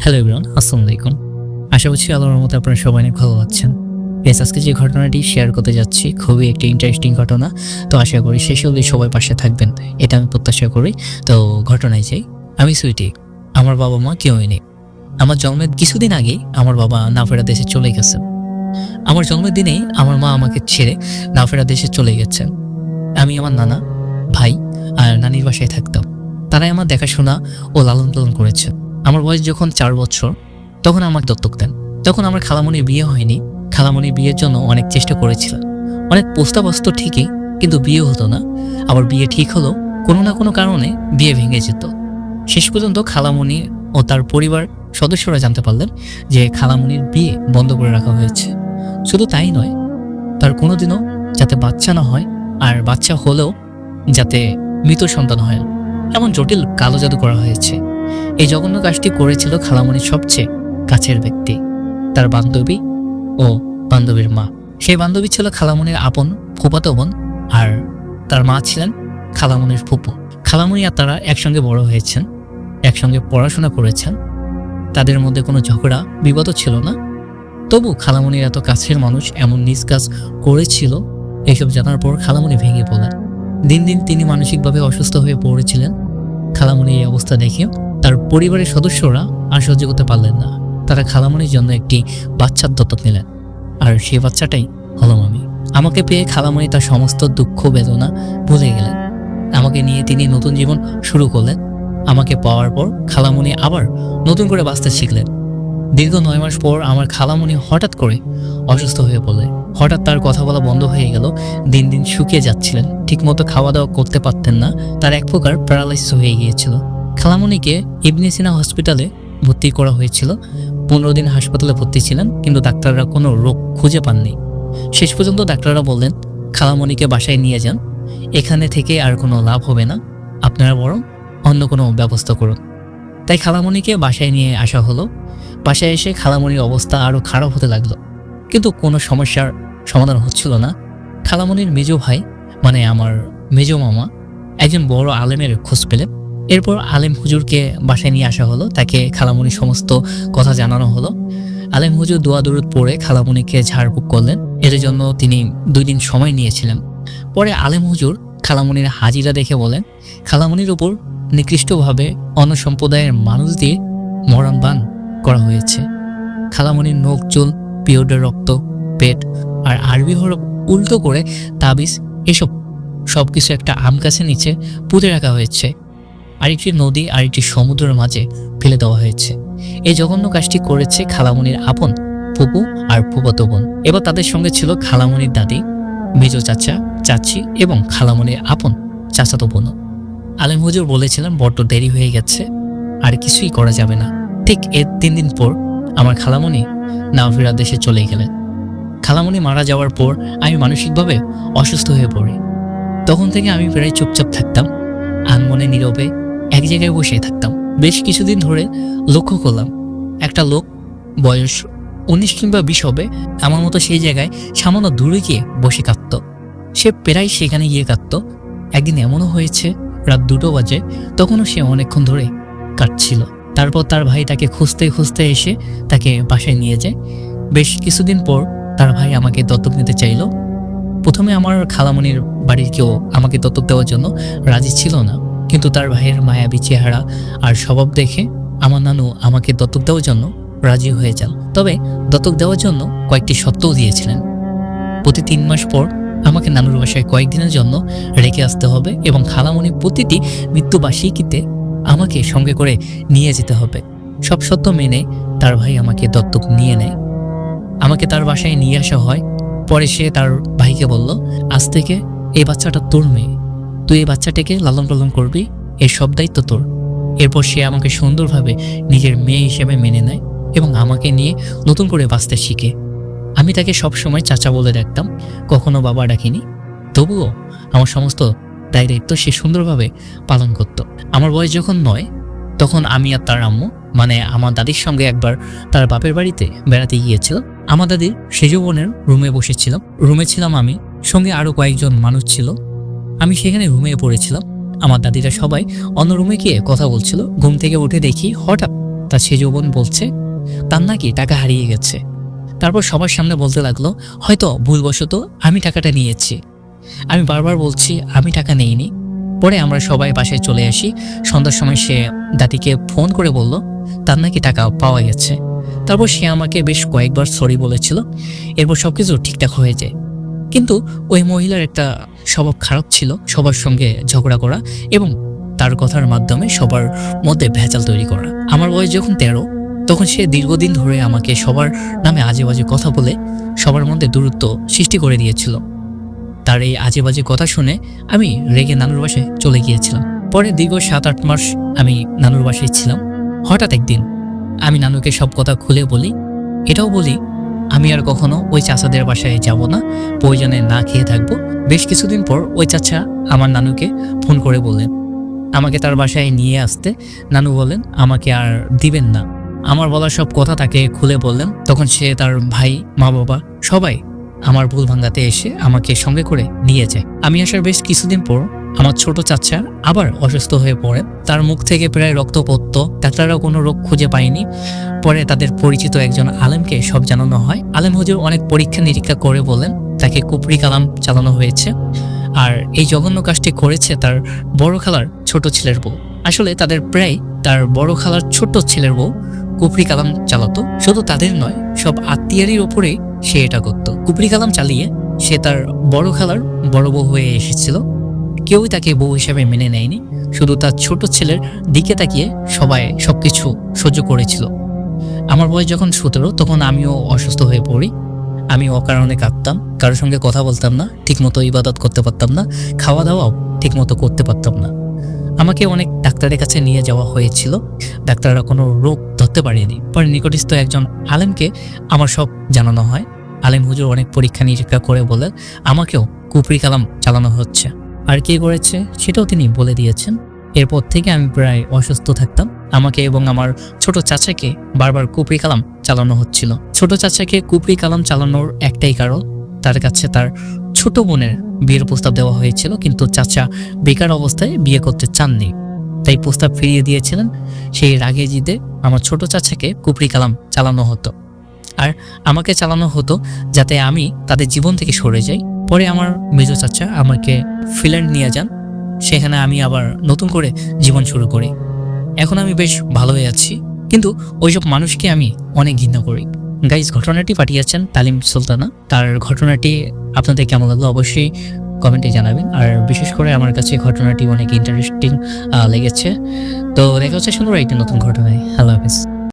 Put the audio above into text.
Hello everyone, আসসালামু আলাইকুম। আশা করছি আল্লাহর রহমতে আপনারা সবাই অনেক ভালো আছেন। আজকে যে ঘটনাটি শেয়ার করতে যাচ্ছি খুবই একটি ইন্টারেস্টিং ঘটনা। তো আশা করি শেষ অবধি সবাই পাশে থাকবেন, এটা আমি প্রত্যাশা করি। তো ঘটনায় যাই। আমি সুইটি, আমার বাবা মা কেউই নেই। আমার জন্মের কিছুদিন আগেই আমার বাবা নাফেরা দেশে চলে গেছেন। আমার জন্মের দিনেই আমার মা আমাকে ছেড়ে নাফেরা দেশে চলে গেছেন। আমি আমার নানা, ভাই আর নানির বাসায় থাকতাম। তারাই আমার দেখাশোনা ও লালন পালন করেছে। আমার বয়স যখন 4 বছর তখন আমাকে দত্তক দেন। তখন আমার খালামণির বিয়ে হয়নি। খালামণির বিয়ের জন্য অনেক চেষ্টা করেছিলাম, অনেক প্রস্তাব আসতো ঠিকই, কিন্তু বিয়ে হতো না। আবার বিয়ে ঠিক হলো, কোনো না কোনো কারণে বিয়ে ভেঙে যেত। শেষ পর্যন্ত খালামণি ও তার পরিবার সদস্যরা জানতে পারলেন যে খালামণির বিয়ে বন্ধ করে রাখা হয়েছে। শুধু তাই নয়, তার কোনোদিনও যাতে বাচ্চা না হয়, আর বাচ্চা হলেও যাতে মৃত সন্তান হয়, এমন জটিল কালো জাদু করা হয়েছে। এই জঘন্য কাজটি করেছিল খালামণির সবচেয়ে কাছের ব্যক্তি, তার বান্ধবী ও বান্ধবীর মা। সেই বান্ধবী ছিল খালামণির আপন ফুফাতো বোন, আর তার মা ছিলেন খালামণির ফুপু। খালামণি আর তারা একসঙ্গে বড় হয়েছেন, একসঙ্গে পড়াশোনা করেছেন। তাদের মধ্যে কোনো ঝগড়া বিবাদও ছিল না। তবু খালামণির এত কাছের মানুষ এমন নিজ কাজ করেছিল, এইসব জানার পর খালামণি ভেঙে পড়লেন। দিন দিন তিনি মানসিকভাবে অসুস্থ হয়ে পড়েছিলেন। খালামণির এই অবস্থা দেখে তার পরিবারের সদস্যরা আর সহ্য করতে পারলেন না। তারা খালামণির জন্য একটি বাচ্চার দত্তক নিলেন, আর সেই বাচ্চাটাই হলাম আমি। আমাকে পেয়ে খালামণি তার সমস্ত দুঃখ বেদনা ভুলে গেলেন। আমাকে নিয়ে তিনি নতুন জীবন শুরু করলেন। আমাকে পাওয়ার পর খালামণি আবার নতুন করে বাঁচতে শিখলেন। দীর্ঘ 9 মাস পর আমার খালামণি হঠাৎ করে অসুস্থ হয়ে পড়লেন। হঠাৎ তার কথা বলা বন্ধ হয়ে গেল। দিন দিন শুকিয়ে যাচ্ছিলেন, ঠিকমতো খাওয়া দাওয়া করতে পারতেন না। তার এক প্রকার প্যারালাইসিস হয়ে গিয়েছিল। খালামণিকে ইবনে সিনা হসপিটালে ভর্তি করা হয়েছিল। 15 দিন হাসপাতালে ভর্তি ছিলেন, কিন্তু ডাক্তাররা কোনো রোগ খুঁজে পাননি। শেষ পর্যন্ত ডাক্তাররা বললেন, খালামণিকে বাসায় নিয়ে যান, এখানে থেকে আর কোনো লাভ হবে না, আপনারা বরং অন্য কোনো ব্যবস্থা করুন। তাই খালামণিকে বাসায় নিয়ে আসা হলো। বাসায় এসে খালামণির অবস্থা আরও খারাপ হতে লাগলো, কিন্তু কোনো সমস্যার সমাধান হচ্ছিল না। খালামণির মেজ ভাই, মানে আমার মেজ মামা, একজন বড় আলেমের খোঁজ পেলেন। এরপর আলেম হুজুরকে বাসায় নিয়ে আসা হলো। তাকে খালামণির সমস্ত কথা জানানো হলো। আলেম হুজুর দোয়া দরুদ পড়ে খালামণিকে ঝাড়ফুঁক করলেন। এর জন্য তিনি 2 দিন সময় নিয়েছিলেন। পরে আলেম হুজুর খালামণির হাজিরা দেখে বলেন, খালামণির উপর নিকৃষ্টভাবে অন্য সম্প্রদায়ের মানুষ দিয়ে মরণ বান করা হয়েছে। খালামণির নখ, চুল, পিরিয়ডের রক্ত, পেট আর আরবি হরফ উল্টো করে তাবিজ, এসব সবকিছু একটা আম গাছের নিচে পুঁতে রাখা হয়েছে। আরেকটি নদী আর একটি সমুদ্রের মাঝে ফেলে দেওয়া হয়েছে। এই জঘন্য কাজটি করেছে খালামণির আপন ফুপু আর ফুফাতো বোন। এবার তাদের সঙ্গে ছিল খালামণির দাদি, মেজ চাচা, চাচি এবং খালামণির আপন চাচাতো বোন। আলেম হুজুর বলেছিলেন, বড্ড দেরি হয়ে গেছে, আর কিছুই করা যাবে না। ঠিক এর 3 দিন পর আমার খালামণি নাফেরা দেশে চলে গেলেন। খালামণি মারা যাওয়ার পর আমি মানসিকভাবে অসুস্থ হয়ে পড়ি। তখন থেকে আমি প্রায় চুপচাপ থাকতাম, আনমনে নীরবে এক জায়গায় বসে থাকতাম। বেশ কিছুদিন ধরে লক্ষ্য করলাম, একটা লোক বয়স 19 কিংবা 20 হবে, আমার মতো সেই জায়গায় সামান্য দূরে গিয়ে বসে কাঁদত। সে প্রায় সেখানে গিয়ে কাঁদত। একদিন এমনও হয়েছে, রাত 2টো বাজে, তখনও সে অনেকক্ষণ ধরে কাঁদছিল। তারপর তার ভাই তাকে খুঁজতে খুঁজতে এসে তাকে বাসায় নিয়ে যায়। বেশ কিছুদিন পর তার ভাই আমাকে দত্তক নিতে চাইল। প্রথমে আমার খালামণির বাড়ির কেউ আমাকে দত্তক দেওয়ার জন্য রাজি ছিল না, কিন্তু তার ভাইয়ের মায়াবী চেহারা আর স্বভাব দেখে আমার নানু আমাকে দত্তক দেওয়ার জন্য রাজি হয়ে যান। তবে দত্তক দেওয়ার জন্য কয়েকটি শর্তও দিয়েছিলেন। প্রতি 3 মাস পর আমাকে নানুর বাসায় কয়েকদিনের জন্য রেখে আসতে হবে, এবং খালামণি প্রতিটি মৃত্যুবার্ষিকীতে আমাকে সঙ্গে করে নিয়ে যেতে হবে। সব শর্ত মেনে তার ভাই আমাকে দত্তক নিয়ে নেয়। আমাকে তার বাসায় নিয়ে আসা হয়। পরে সে তার ভাইকে বলল, আজ থেকে এই বাচ্চাটা তোর মেয়ে, তুই এই বাচ্চাটাকে লালন পালন করবি, এর সব দায়িত্ব তোর। এরপর সে আমাকে সুন্দরভাবে নিজের মেয়ে হিসেবে মেনে নেয় এবং আমাকে নিয়ে নতুন করে বাঁচতে শিখে। আমি তাকে সবসময় চাচা বলে ডাকতাম, কখনো বাবা ডাকিনি। তবুও আমার সমস্ত দায়িত্ব সে সুন্দরভাবে পালন করত। আমার বয়স যখন 9, তখন আমি আর তার আম্মু, মানে আমার দাদির সঙ্গে একবার তার বাপের বাড়িতে বেড়াতে গিয়েছিল। আমার দাদির সেজ বোনের রুমে বসেছিলাম। রুমে ছিলাম আমি, সঙ্গে আরও কয়েকজন মানুষ ছিল। আমি সেখানে ঘুমিয়ে পড়েছিলাম। আমার দাদিরা সবাই অন্য রুমে গিয়ে কথা বলছিল। ঘুম থেকে উঠে দেখি হঠাৎ তার সেজ বোন বলছে তার নাকি টাকা হারিয়ে গেছে। তারপর সবার সামনে বলতে লাগলো হয়তো ভুলবশত আমি টাকাটা নিয়েছি। আমি বারবার বলছি আমি টাকা নেইনি। পরে আমরা সবাই বাসায় চলে আসি। সন্ধ্যার সময় সে দাদিকে ফোন করে বলল তার নাকি টাকা পাওয়া গেছে। তারপর সে আমাকে বেশ কয়েকবার সরি বলেছিল। এরপর সবকিছু ঠিকঠাক হয়ে যায়। কিন্তু ওই মহিলার একটা স্বভাব খারাপ ছিল, সবার সঙ্গে ঝগড়া করা এবং তার কথার মাধ্যমে সবার মধ্যে ভেজাল তৈরি করা। আমার বয়স যখন 13, তখন সে দীর্ঘদিন ধরে আমাকে সবার নামে আজে বাজে কথা বলে সবার মধ্যে দূরত্ব সৃষ্টি করে দিয়েছিল। তার এই আজে বাজে কথা শুনে আমি রেগে নানুর বাসায় চলে গিয়েছিলাম। পরে দীর্ঘ 7-8 মাস আমি নানুর বাসায় ছিলাম। হঠাৎ একদিন আমি নানুকে সব কথা খুলে বলি, এটাও বলি আমি আর কখনো ওই চাচাদের বাসায় যাব না, প্রয়োজনে না খেয়ে থাকবো। বেশ কিছুদিন পর ওই চাচা আমার নানুকে ফোন করে বললেন আমাকে তার বাসায় নিয়ে আসতে। নানু বলেন আমাকে আর দিবেন না। আমার বলা সব কথা তাকে খুলে বললেন। তখন সে, তার ভাই, মা বাবা সবাই আমার ভুল ভাঙাতে এসে আমাকে সঙ্গে করে নিয়ে যায়। আমি আসার বেশ কিছুদিন পর আমার ছোট চাচা আবার অসুস্থ হয়ে পড়ে। তার মুখ থেকে প্রায় রক্ত পড়তো। ডাক্তাররা কোনো রোগ খুঁজে পায়নি। পরে তাদের পরিচিত একজন আলেমকে সব জানানো হয়। আলেম হুজুর অনেক পরীক্ষা নিরীক্ষা করে বলেন তাকে কুফরি কালাম চালানো হয়েছে। আর এই জঘন্য কাজটি করেছে তার বড় খালার ছোট ছেলের বউ। আসলে তাদের প্রায় তার বড় খালার ছোট ছেলের বউ কুফরি কালাম চালাতো। শুধু তাদের নয়, সব আত্মীয়ারির ওপরে সে এটা করতো। কুফরি কালাম চালিয়ে সে তার বড় খালার বড় বউ হয়ে এসেছিল। কেউই তাকে বউ হিসেবে মেনে নেয়নি। শুধু তার ছোট ছেলের দিকে তাকিয়ে সবাই সবকিছু সহ্য করেছিল। আমার বয়স যখন 17, তখন আমিও অসুস্থ হয়ে পড়ি। আমি অকারণে কাঁদতাম, কারোর সঙ্গে কথা বলতাম না, ঠিকমতো ইবাদত করতে পারতাম না, খাওয়া দাওয়াও ঠিকমতো করতে পারতাম না। আমাকে অনেক ডাক্তারের কাছে নিয়ে যাওয়া হয়েছিল। ডাক্তাররা কোনো রোগ ধরতে পারেনি। পরে নিকটস্থ একজন আলেমকে আমার সব জানানো হয়। আলেম হুজুর অনেক পরীক্ষা নিরীক্ষা করে বলেন আমাকেও কুফরি কালাম চালানো হচ্ছে। আর কে করেছে সেটাও তিনি বলে দিয়েছেন। এরপর থেকে আমি প্রায় অসুস্থ থাকতাম। আমাকে এবং আমার ছোট চাচাকে বারবার কুফরি কালাম চালানো হচ্ছিল। ছোট চাচাকে কুফরি কালাম চালানোর একটাই কারণ, তার কাছে তার ছোট বোনের বিয়ের প্রস্তাব দেওয়া হয়েছিল, কিন্তু চাচা বেকার অবস্থায় বিয়ে করতে চাননি, তাই প্রস্তাব ফিরিয়ে দিয়েছিলেন। সেই রাগে জিতে আমার ছোট চাচাকে কুফরি কালাম চালানো হতো, আর আমাকে চালানো হতো যাতে আমি তাদের জীবন থেকে সরে যাই। পরে আমার মেজো চাচা আমাকে ফিনল্যান্ড নিয়ে যান। সেখানে আমি আবার নতুন করে জীবন শুরু করি। এখন আমি বেশ ভালোই আছি, কিন্তু ওইসব মানুষকে আমি অনেক ঘৃণা করি। গাইজ, ঘটনাটি পাঠিয়েছেন তালিম সুলতানা। তার ঘটনাটি আপনাদের কেমন লাগলো অবশ্যই কমেন্টে জানাবেন। আর বিশেষ করে আমার কাছে ঘটনাটি অনেক ইন্টারেস্টিং লেগেছে। তো দেখা হচ্ছে সুন্দর একটি নতুন ঘটনায়। আল্লাহ হাফেজ।